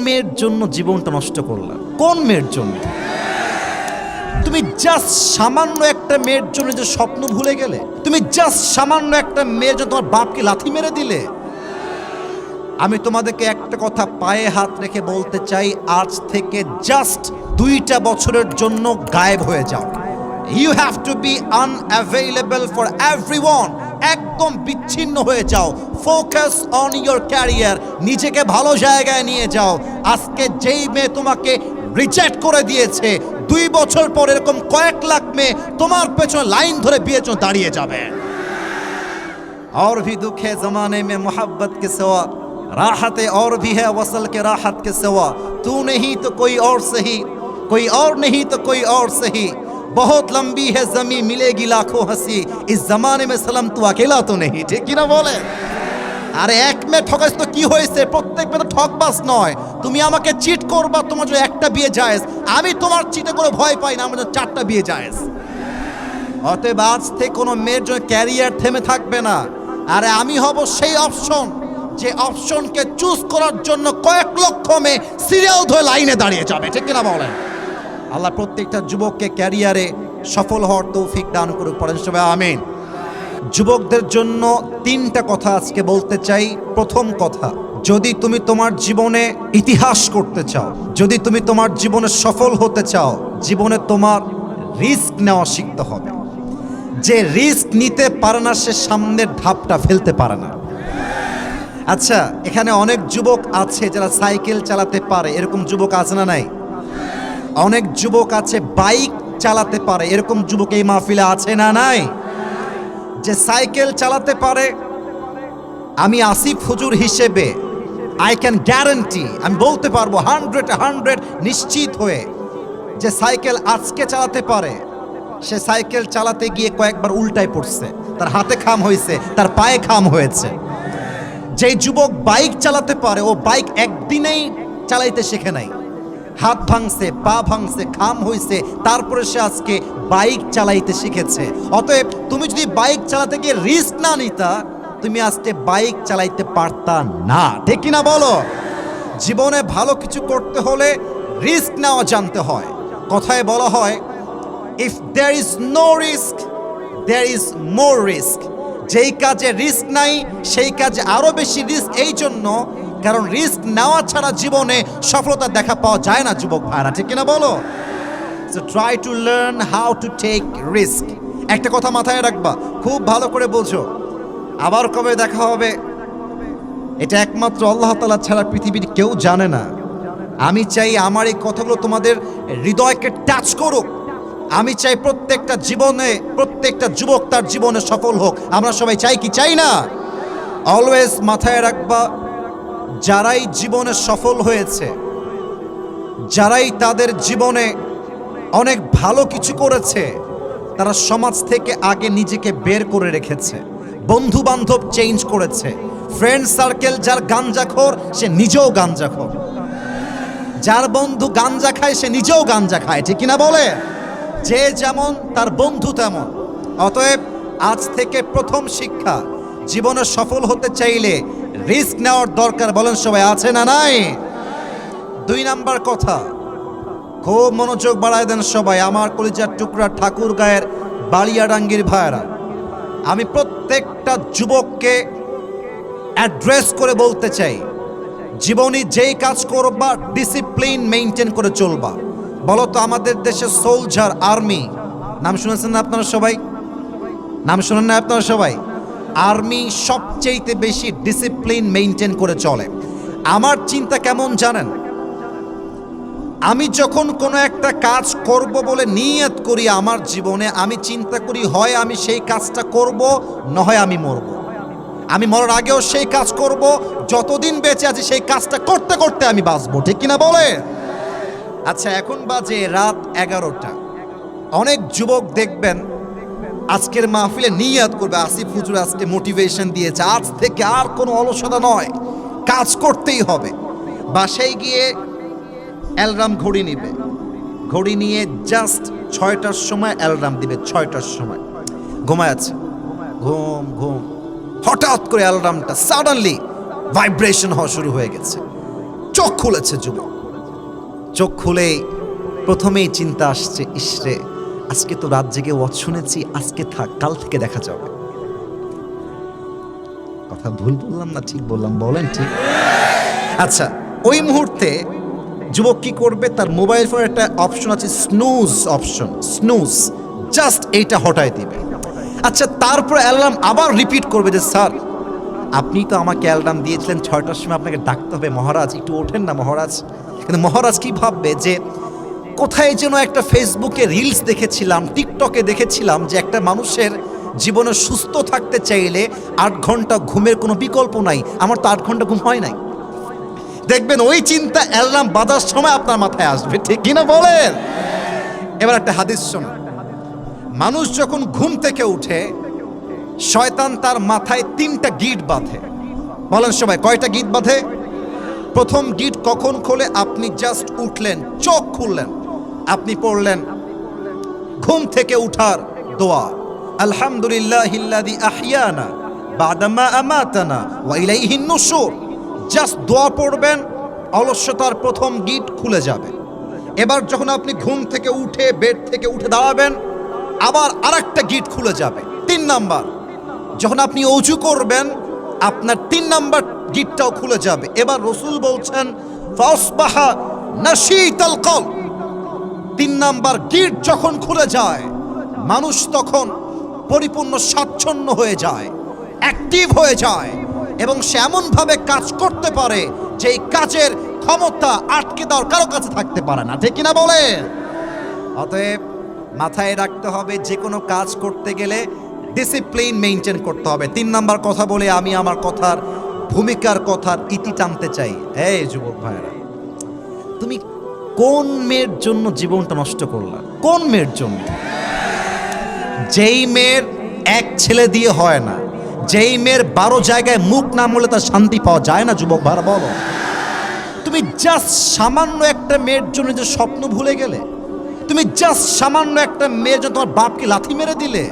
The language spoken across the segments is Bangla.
মেয়ের জন্য জীবনটা নষ্ট করলা? কোন মেয়ের জন্য? তুমি জাস্ট সামান্য একটা মেয়ের জন্য যে স্বপ্ন ভুলে গেলে? তুমি জাস্ট সামান্য একটা মেয়ের জন্য তোমার বাপকে লাথি মেরে দিলে? আমি তোমাদেরকে একটা কথা পায়ে হাত রেখে বলতে চাই, আজ থেকে জাস্ট 2টা বছরের জন্য গায়েব হয়ে যাও। You have to be unavailable for everyone. একদম বিচ্ছিন্ন হয়ে যাও। Focus on your career. নিজেকে ভালো জায়গায় নিয়ে যাও। আজকে যেই মেয়ে তোমাকে রিজেক্ট করে দিয়েছে, 2 বছর পর এরকম কয়েক লাখ মেয়ে তোমার পেছনে লাইন ধরে বিয়ের জন্য দাঁড়িয়ে যাবে। और भी दुख है जमाने में मोहब्बत के सिवा, राहत और भी है वसल के राहत के सिवा, तू नहीं तो कोई और सही, कोई और नहीं तो कोई और सही, बहुत लंबी है जमी मिलेगी लाखों हंसी, इस जमाने में सलाम तू अकेला तो नहीं। ठीक কি না বলে? আরে এক মেয়ে ঠকাইছ তো কি হয়েছে? প্রত্যেক মেয়ে তো ঠকবাজ নয়। তুমি আমাকে চিট করবা, তোমার জন্য একটা বিয়ে জায়েজ। আমি তোমার চিটে করে ভয় পাই না, আমার জন্য 4টা বিয়ে জায়েজ। অতএব আজ থেকে কোনো মেয়ের জন্য ক্যারিয়ার থেমে থাকবে না। আরে আমি হব সেই অপশন, যে অপশনকে চুজ করার জন্য কয়েক লক্ষ মেয়ে সিরিয়াল ধরে লাইনে দাঁড়িয়ে যাবে। ঠিক কিনা বলেন? আল্লাহ প্রত্যেকটা যুবককে ক্যারিয়ারে সফল হওয়ার তৌফিক দান করুক, পড়েন সবাই আমিন। যুবকদের জন্য 3টা কথা আজকে বলতে চাই। প্রথম কথা, যদি তুমি তোমার জীবনে ইতিহাস করতে চাও, যদি তুমি তোমার জীবনে সফল হতে চাও, জীবনে তোমার রিস্ক নেওয়া শিখতে হবে। যে রিস্ক নিতে পারে না সে সামনের ধাপটা ফেলতে পারে না। আচ্ছা, এখানে অনেক যুবক আছে যারা সাইকেল চালাতে পারে, এরকম যুবক আছে না নাই? অনেক যুবক আছে বাইক চালাতে পারে, এরকম যুবক এই মাহফিলে আছে না নাই? যে সাইকেল চালাতে পারে, আমি আসিফ হুজুর হিসেবে আই ক্যান গ্যারান্টি, আমি বলতে পারবো 100 নিশ্চিত হয়ে, যে সাইকেল আজকে চালাতে পারে, সে সাইকেল চালাতে গিয়ে কয়েকবার উল্টায় পড়ছে, তার হাতে খাম হয়েছে, তার পায়ে খাম হয়েছে। যেই যুবক বাইক চালাতে পারে, ও বাইক একদিনেই চালাইতে শেখে নাই, হাত ভাঙছে, পা ভাঙছে, খাম হয়েছে, তারপরে সে আজকে বাইক চালাইতে শিখেছে। অতএব তুমি যদি বাইক চালাতে গিয়ে রিস্ক না নিতা, তুমি আজকে বাইক চালাইতে পারতা না। ঠিক কিনা বলো? জীবনে ভালো কিছু করতে হলে রিস্ক নেওয়া জানতে হয়। কথায় বলা হয়, if there is no risk there is more risk. যেই কাজে রিস্ক নাই সেই কাজে আরো বেশি রিস্ক। এই জন্য, কারণ রিস্ক নেওয়া ছাড়া জীবনে সফলতা দেখা পাওয়া যায় না যুবক ভাইরা। ঠিক কিনা বলো? So try to learn how to take risk. একটা কথা মাথায় রাখবা, খুব ভালো করে বোঝো, আবার কবে দেখা হবে এটা একমাত্র আল্লাহ তাআলা ছাড়া পৃথিবীর কেউ জানে না। আমি চাই আমার এই কথাগুলো তোমাদের হৃদয়কে টাচ করুক। আমি চাই প্রত্যেকটা জীবনে, প্রত্যেকটা যুবক তার জীবনে সফল হোক। আমরা সবাই চাই কি চাই না? অলওয়েজ মাথায় রাখবা, যারাই জীবনে সফল হয়েছে, যারাই তাদের জীবনে অনেক ভালো কিছু করেছে, তারা সমাজ থেকে আগে নিজেকে বের করে রেখেছে, বন্ধু বান্ধব চেঞ্জ করেছে। ফ্রেন্ড সার্কেল যার গাঞ্জাখোর, সে নিজেও গাঞ্জাখোর। যার বন্ধু গাঞ্জা খায়, সে নিজেও গাঞ্জা খায়। ঠিক কিনা বলে? যে যেমন তার বন্ধু তেমন। অতএব আজ থেকে প্রথম শিক্ষা, জীবনে সফল হতে চাইলে রিস্ক নেওয়ার দরকার। বলেন সবাই, আছে না নাই? 2 নাম্বার কথা, খুব মনোযোগ বাড়ায় দেন সবাই, আমার কলিজার টুকরা ঠাকুর গায়ের বালিয়াডাঙ্গির ভাইয়েরা। আমি প্রত্যেকটা যুবককে অ্যাড্রেস করে বলতে চাই, জীবনে যেই কাজ করবা ডিসিপ্লিন মেইনটেইন করে চলবা। বলো তো, আমাদের দেশে সোলজার, আর্মি নাম শুনেছেন না আপনারা সবাই? নাম শুনেন না আপনারা সবাই? আর্মি সবচেয়ে বেশি ডিসিপ্লিন মেইনটেইন করে চলে। আমার চিন্তা কেমন জানেন? আমি যখন কোনো একটা কাজ করব বলে নিয়ত করি আমার জীবনে, আমি চিন্তা করি হয় আমি সেই কাজটা করব, নয় আমি মরব। আমি মরার আগেও সেই কাজ করব, যতদিন বেঁচে আছি সেই কাজটা করতে করতে আমি বাঁচবো। ঠিক কিনা বলে? আচ্ছা, এখন বাজে রাত 11টা। অনেক যুবক দেখবেন আজকের মাহফিলে নিয়াত করবে, আসিফ হুজুর আজকে মোটিভেশন দিয়েছে, আজ থেকে আর কোনো অলসতা নয়, কাজ করতেই হবে। বাসায় গিয়ে অ্যালার্ম ঘড়ি নিবে, ঘড়ি নিয়ে জাস্ট 6টার সময় অ্যালার্ম দিবে। 6টার সময় ঘুমায় আছে, ঘুম ঘুম, হঠাৎ করে অ্যালার্মটা সাডেনলি ভাইব্রেশন হওয়া শুরু হয়ে গেছে। চোখ খুলেছে যুবক। চোখ খুলে প্রথমেই চিন্তা আসছে, ইসরে আজকে তো রাত জেগে ওয়াজ শুনেছি, আজকে থাক, কাল থেকে দেখা যাবে। কথা ভুল বললাম না ঠিক বললাম? বলেন ঠিক। আচ্ছা, ওই মুহূর্তে যুবক কি করবে? তার মোবাইল ফোনের একটা অপশন আছে, স্নুজ অপশন, স্নুজ, জাস্ট এইটা হটায় দিবে। আচ্ছা, তারপর অ্যালার্ম আবার রিপিট করবে যে স্যার আপনি তো আমাকে অ্যালার্ম দিয়েছিলেন 6টার সময় আপনাকে ডাকতে হবে, মহারাজ একটু ওঠেন না মহারাজ। কিন্তু মহারাজ কি ভাববে যে কোথায় যেন একটা ফেসবুকে রিলস দেখেছিলাম, টিকটকে দেখেছিলাম যে একটা মানুষের জীবনে সুস্থ থাকতে চাইলে 8 ঘন্টা ঘুমের কোনো বিকল্প নাই, আমার তো 8 ঘন্টা ঘুম হয় নাই। দেখবেন ওই চিন্তা অ্যালার্ম বাজার সময় আপনার মাথায় আসবে, ঠিক কিনা বলেন? এবার একটা হাদিস শোনো। মানুষ যখন ঘুম থেকে উঠে শয়তান তার মাথায় 3টা গিট বাঁধে। বলেন সবাই, কয়টা গিট বাঁধে? প্রথম গিট কখন খোলে? আপনি জাস্ট উঠলেন, চোখ খুললেন, আপনি পড়লেন ঘুম থেকে উঠার দোয়া, আলহামদুলিল্লাহিল্লাযী আহইয়ানা বাদামা আমাতানা ওয়া ইলাইহিন নুশুর। জাস্ট দোয়া পড়বেন, অলস্যতার প্রথম গিট খুলে যাবে। এবার যখন আপনি ঘুম থেকে উঠে বেড থেকে উঠে দাঁড়াবেন, আবার আরেকটা গিট খুলে যাবে। 3 নাম্বার, যখন আপনি অজু করবেন আপনার 3 নাম্বার গিটটাও খুলে যাবে। এবার রাসূল বলছেন ফাসবাহা নাশীতাল কলব। 3 নাম্বার গিট যখন খুলে যায় মানুষ তখন পরিপূর্ণ স্বাচ্ছন্দ্য হয়ে যায়, অ্যাক্টিভ হয়ে যায় এবং সে এমনভাবে কাজ করতে পারে যে এই কাজের ক্ষমতা আটকে দেওয়ার কারো কাছে থাকতে পারে না, ঠিক কিনা বলেন? অতএব মাথায় রাখতে হবে যে কোনো কাজ করতে গেলে ডিসিপ্লিন মেইনটেইন করতে হবে। 3 নাম্বার কথা বলে আমি আমার কথার ভূমিকার কথার ইতি টানতে চাই। এই যুবক ভাইরা, তুমি কোন মেয়ের জন্য জীবনটা নষ্ট করলা? কোন মেয়ের জন্য? যেই মেয়ের এক ছেলে দিয়ে হয় না, যেই মেয়ের 12 জায়গায় মুখ না মলে তার শান্তি পাওয়া যায় না। যুবক ভাইরা বলো, তুমি জাস্ট সামান্য একটা মেয়ের জন্য যে স্বপ্ন ভুলে গেলে, তুমি জাস্ট সামান্য একটা মেয়ের জন্য তোমার বাপকে লাথি মেরে দিলে।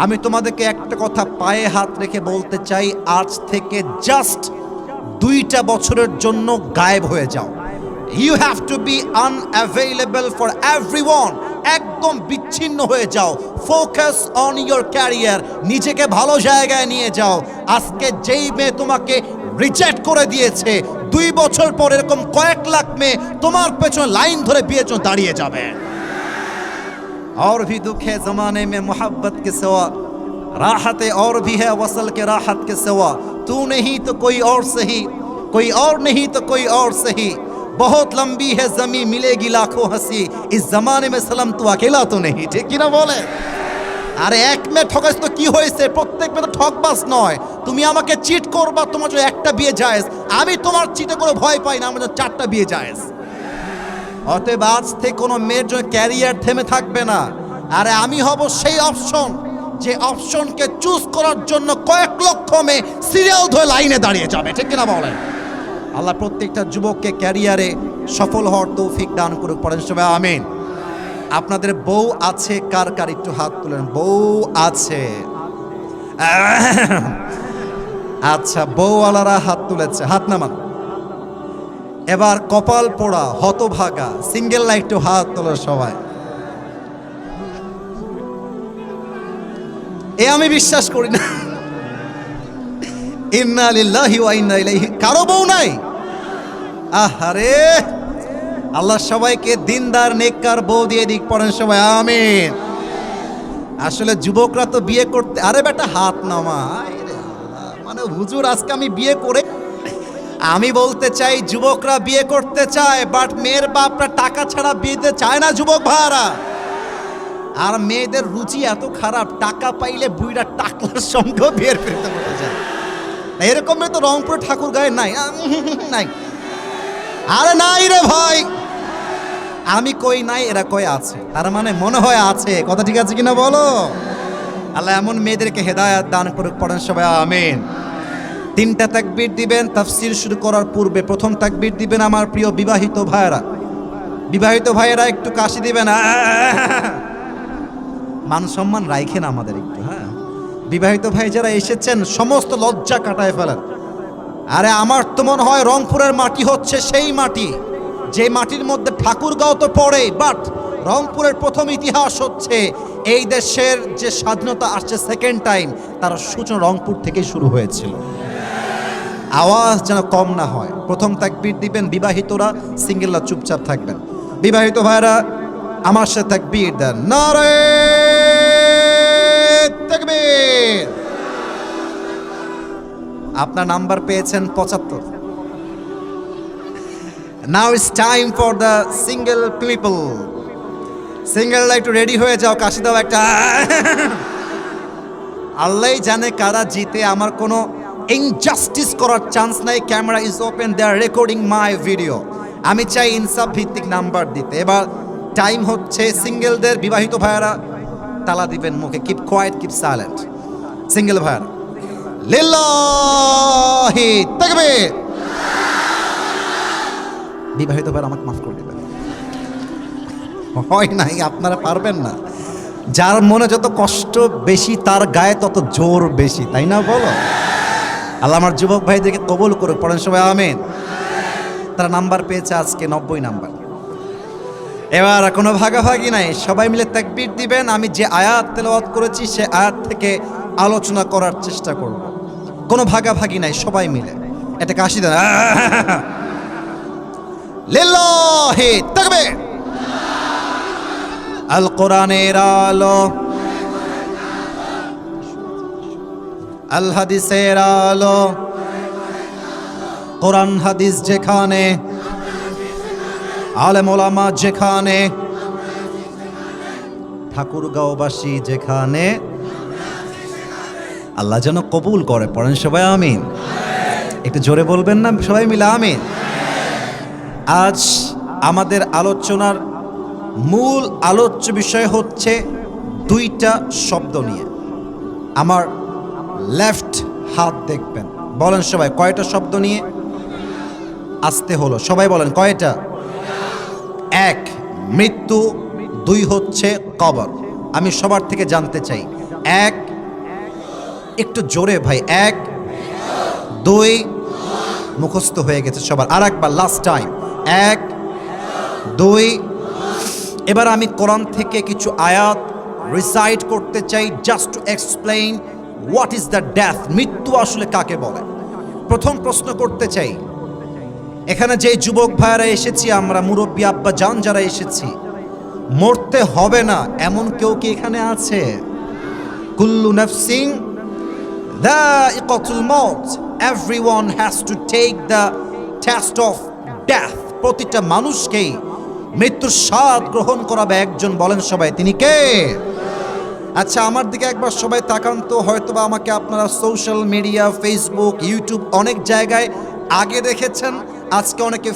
আমি তোমাদেরকে একটা কথা পায়ে হাত রেখে বলতে চাই, আজ থেকে জাস্ট 2টা বছরের জন্য গায়েব হয়ে যাও। You have to be unavailable for everyone. একদম বিচ্ছিন্ন হয়ে যাও, ফোকাস অন ইয়োর ক্যারিয়ার। নিজেকে ভালো জায়গায় নিয়ে যাও। আজকে যেই মেয়ে তোমাকে রিজেক্ট করে দিয়েছে, 2 বছর পর এরকম কয়েক লাখ মেয়ে তোমার পেছনে লাইন ধরে বিয়ের জন্য দাঁড়িয়ে যাবে। और भी दुख है जमाने में मोहब्बत के सिवा, राहत और भी है वसल के राहत के सिवा, तू नहीं तो कोई और सही, कोई और नहीं तो कोई और सही, बहुत लंबी है जमी मिलेगी लाखों हंसी, इस जमाने में सलम तू अकेला तो नहीं, ठीक কি না বলে? আরে এক মেয়ে ঠকাইছ তো কি হয়েছে? প্রত্যেক মেয়ে তো ঠকবাজ নয়। তুমি আমাকে চিট করবা, তোমার জন্য একটা বিয়ে জায়েজ। আমি তোমার চিটে করে ভয় পাই না, আমার জন্য 4টা বিয়ে জায়েজ। অতএব আজ থেকে কোনো মেয়ের জন্য ক্যারিয়ার থেমে থাকবে না। আরে আমি হব সেই অপশন যে অপশনকে চুজ করার জন্য কয়েক লক্ষ মেয়ে সিরিয়াল ধরে লাইনে দাঁড়িয়ে যাবে, ঠিক কিনা বলেন? আল্লাহ প্রত্যেকটা যুবককে ক্যারিয়ারে সফল হওয়ার তৌফিক দান করুক, পড়েন সবাই আমিন। আপনাদের বউ আছে কার কার? একটু হাত তুলেন। বউ আছে? আচ্ছা, বউওয়ালারা হাত তুলেছে, হাত নামান। এবার কপাল পোড়া হতভাগা সিঙ্গেল না একটু হাত তোলো সবাই। এ আমি বিশ্বাস করি না। ইন্না লিল্লাহি ওয়া ইন্না ইলাইহি। কারো বউ নাই? আহারে, আল্লাহ সবাইকে দিনদার নেককার বউ দিয়ে দিক, পড়েন সবাই আমিন। আসলে যুবকরা তো বিয়ে করতে, আরে বেটা হাত নামা, মানে হুজুর আজকে আমি বিয়ে করে, আমি বলতে চাই যুবকরা বিয়ে করতে চায়, বাট মেয়ের বাপরা টাকা ছাড়া বিয়েতে চায় না যুবক ভাইরা। আর মেয়েদের রুচি এত খারাপ, টাকা পাইলে বুইরা টাকলার সঙ্গে বিয়ের করতে বলে যায়। এরকম মেয়ে তো রংপুর ঠাকুর গায়ে নাই, নাই। আরে নাই রে ভাই, আমি কই নাই, এরা কই আছে। তার মানে মনে হয় আছে। কথা ঠিক আছে কিনা বলো? আল্লাহ এমন মেয়েদেরকে হেদায়েত দান করুক, পড়েন সবাই আমিন। 3টা তাকবীর দিবেন তাফসীর শুরু করার পূর্বে। প্রথম তাকবীর দিবেন আমার প্রিয় বিবাহিত ভাইয়েরা। বিবাহিত ভাইয়েরা একটু কাশি দিবেন, মান সম্মান রাখেন আমাদের একটু। হ্যাঁ, বিবাহিত ভাই যারা এসেছেন সমস্ত লজ্জা কাটায় ফেলেন। আরে আমার তো মনে হয় রংপুরের মাটি হচ্ছে সেই মাটি যে মাটির মধ্যে ঠাকুরগাঁও তো পড়ে, বাট রংপুরের প্রথম ইতিহাস হচ্ছে এই দেশের যে স্বাধীনতা আসছে সেকেন্ড টাইম, তার সূচনা রংপুর থেকেই শুরু হয়েছিল। আওয়াজ যেন কম না হয়। প্রথম তাকবীর দিবেন বিবাহিতরা, সিঙ্গেলরা চুপচাপ থাকবেন। বিবাহিত ভাইরা আমার সাথে তাকবীর দেন, নারে তাকবীর। আপনার নাম্বার পেয়েছেন 75। Now it's time for the single people. সিঙ্গেলরা একটু রেডি হয়ে যাও, কাশি দাও একটা। আল্লাহ জানে কারা জিতে, আমার কোনো ইনজাস্টিস করার চান্স নাই। Camera is open, they are recording my video. আমি চাই ইনসাফ ভিত্তিক নাম্বার দিতে। এবার টাইম হচ্ছে সিঙ্গেলদের। বিবাহিত ভাইয়ারা তালা দিবেন মুখে, keep quiet, keep silent. Single ভাইয়ারা লিল্লাহি তাকবীর। বিবাহিত ভাইয়ারা আমাকে মাফ করে দিবেন, হয় নাই, আপনারা পারবেন না। যার মনে যত কষ্ট বেশি তার গায়ে তত জোর বেশি, তাই না বলো? আল্লাহ আমার যুবক ভাইদেরকে কবুল করুক, পড়েন সবাই আমিন। তারা নাম্বার পেয়েছে আজকে 90 নাম্বার। এবার কোনো ভাগাভাগি নাই, সবাই মিলে তাকবীর দিবেন। আমি যে আয়াত তেলাওয়াত করেছি সে আয়াত থেকে আলোচনা করার চেষ্টা করব। কোনো ভাগাভাগি নাই, সবাই মিলে এটা কাশি দেন। লিল্লাহি তাকবীর। আল কোরআনের আলো, আল হাদিসের আলো, কোরআন হাদিস যেখানে, আলেম ওলামা যেখানে, ঠাকুরগাঁওবাসী যেখানে, আল্লাহ যেন কবুল করে। পড়েন সবাই আমিন। একটু জোরে বলবেন না সবাই মিলে আমিন। আজ আমাদের আলোচনার মূল আলোচ্য বিষয় হচ্ছে দুইটা শব্দ নিয়ে। আমার লেফট হাত দেখবেন, বলেন সবাই কয়টা শব্দ নিয়ে? আসতে হলো, সবাই বলেন কয়টা? এক, মৃত্যু। দুই হচ্ছে কবর। আমি সবার থেকে জানতে চাই, এক, একটু জোরে ভাই, এক, দুই, মুখস্থ হয়ে গেছে সবার। আর একবার লাস্ট টাইম, এক, দুই। এবার আমি কোরআন থেকে কিছু আয়াত রিসাইট করতে চাই, just to explain what is the death. মৃত্যু আসলে কাকে বলে? প্রথম প্রশ্ন করতে চাই, এখানে যে যুবক ভাইরা এসেছি আমরা, মুরব্বী আব্বা জান যারা এসেছি, মরতে হবে না এমন কেউ কি এখানে আছে? কুল্লু নাফসিন যায়িকাতুল মাউত, everyone has to take the test of death. প্রতিটা মানুষকেই মৃত্যুর স্বাদ গ্রহণ করাবে একজন, বলেন সবাই তিনি কে? আচ্ছা আমার দিকে একবার সবাই তাকান তো। হয়তোবা আমাকে আপনারা সোশ্যাল মিডিয়া, ফেসবুক, ইউটিউব অনেক জায়গায় আগে দেখেছেন, আজকে অনেকে